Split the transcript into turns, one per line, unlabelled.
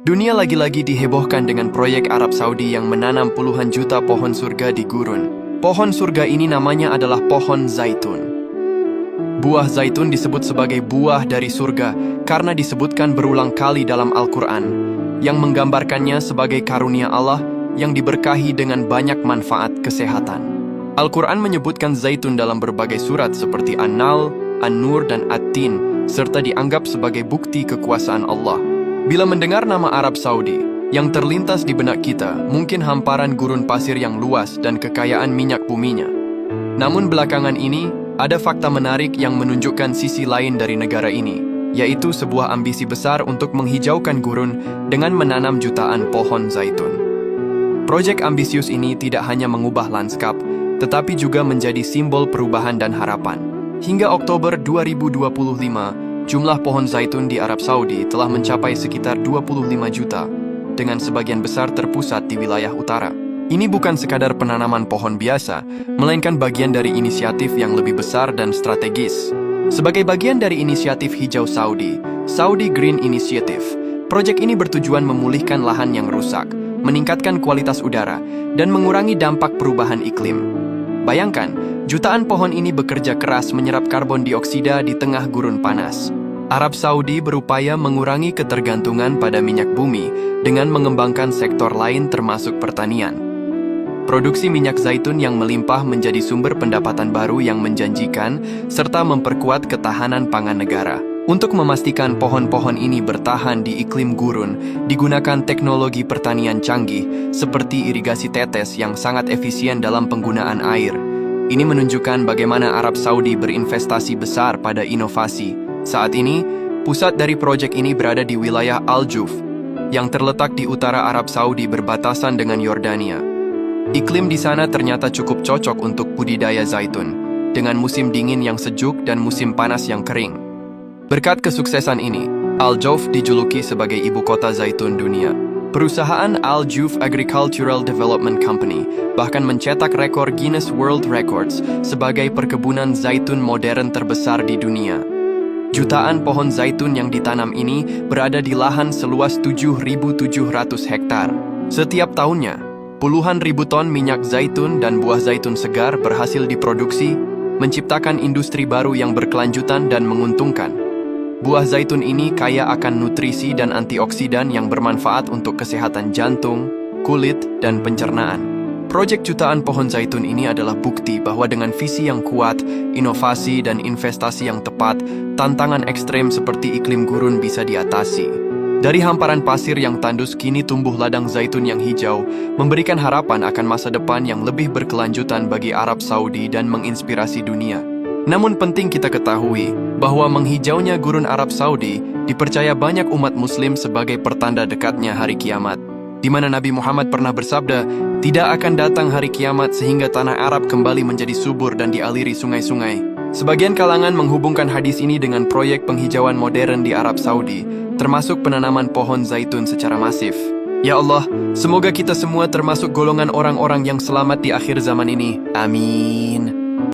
Dunia lagi-lagi dihebohkan dengan proyek Arab Saudi yang menanam puluhan juta pohon surga di gurun. Pohon surga ini namanya adalah pohon zaitun. Buah zaitun disebut sebagai buah dari surga karena disebutkan berulang kali dalam Al-Quran, yang menggambarkannya sebagai karunia Allah yang diberkahi dengan banyak manfaat kesehatan. Al-Quran menyebutkan zaitun dalam berbagai surat seperti An-Nahl, An-Nur, dan At-Tin, serta dianggap sebagai bukti kekuasaan Allah. Bila mendengar nama Arab Saudi, yang terlintas di benak kita mungkin hamparan gurun pasir yang luas dan kekayaan minyak buminya. Namun belakangan ini, ada fakta menarik yang menunjukkan sisi lain dari negara ini, yaitu sebuah ambisi besar untuk menghijaukan gurun dengan menanam jutaan pohon zaitun. Proyek ambisius ini tidak hanya mengubah lanskap, tetapi juga menjadi simbol perubahan dan harapan. Hingga Oktober 2025, jumlah pohon zaitun di Arab Saudi telah mencapai sekitar 25 juta, dengan sebagian besar terpusat di wilayah utara. Ini bukan sekadar penanaman pohon biasa, melainkan bagian dari inisiatif yang lebih besar dan strategis. Sebagai bagian dari inisiatif hijau Saudi, Saudi Green Initiative, proyek ini bertujuan memulihkan lahan yang rusak, meningkatkan kualitas udara, dan mengurangi dampak perubahan iklim. Bayangkan, jutaan pohon ini bekerja keras menyerap karbon dioksida di tengah gurun panas. Arab Saudi berupaya mengurangi ketergantungan pada minyak bumi dengan mengembangkan sektor lain termasuk pertanian. Produksi minyak zaitun yang melimpah menjadi sumber pendapatan baru yang menjanjikan, serta memperkuat ketahanan pangan negara. Untuk memastikan pohon-pohon ini bertahan di iklim gurun, digunakan teknologi pertanian canggih seperti irigasi tetes yang sangat efisien dalam penggunaan air. Ini menunjukkan bagaimana Arab Saudi berinvestasi besar pada inovasi. Saat ini, pusat dari proyek ini berada di wilayah Al-Juf, yang terletak di utara Arab Saudi berbatasan dengan Yordania. Iklim di sana ternyata cukup cocok untuk budidaya zaitun, dengan musim dingin yang sejuk dan musim panas yang kering. Berkat kesuksesan ini, Al-Juf dijuluki sebagai ibu kota zaitun dunia. Perusahaan Al-Juf Agricultural Development Company bahkan mencetak rekor Guinness World Records sebagai perkebunan zaitun modern terbesar di dunia. Jutaan pohon zaitun yang ditanam ini berada di lahan seluas 7.700 hektar. Setiap tahunnya, puluhan ribu ton minyak zaitun dan buah zaitun segar berhasil diproduksi, menciptakan industri baru yang berkelanjutan dan menguntungkan. Buah zaitun ini kaya akan nutrisi dan antioksidan yang bermanfaat untuk kesehatan jantung, kulit, dan pencernaan. Proyek jutaan pohon zaitun ini adalah bukti bahwa dengan visi yang kuat, inovasi, dan investasi yang tepat, tantangan ekstrem seperti iklim gurun bisa diatasi. Dari hamparan pasir yang tandus kini tumbuh ladang zaitun yang hijau, memberikan harapan akan masa depan yang lebih berkelanjutan bagi Arab Saudi dan menginspirasi dunia. Namun penting kita ketahui bahwa menghijaunya gurun Arab Saudi dipercaya banyak umat muslim sebagai pertanda dekatnya hari kiamat, di mana Nabi Muhammad pernah bersabda, tidak akan datang hari kiamat sehingga tanah Arab kembali menjadi subur dan dialiri sungai-sungai. Sebagian kalangan menghubungkan hadis ini dengan proyek penghijauan modern di Arab Saudi, termasuk penanaman pohon zaitun secara masif. Ya Allah, semoga kita semua termasuk golongan orang-orang yang selamat di akhir zaman ini. Amin.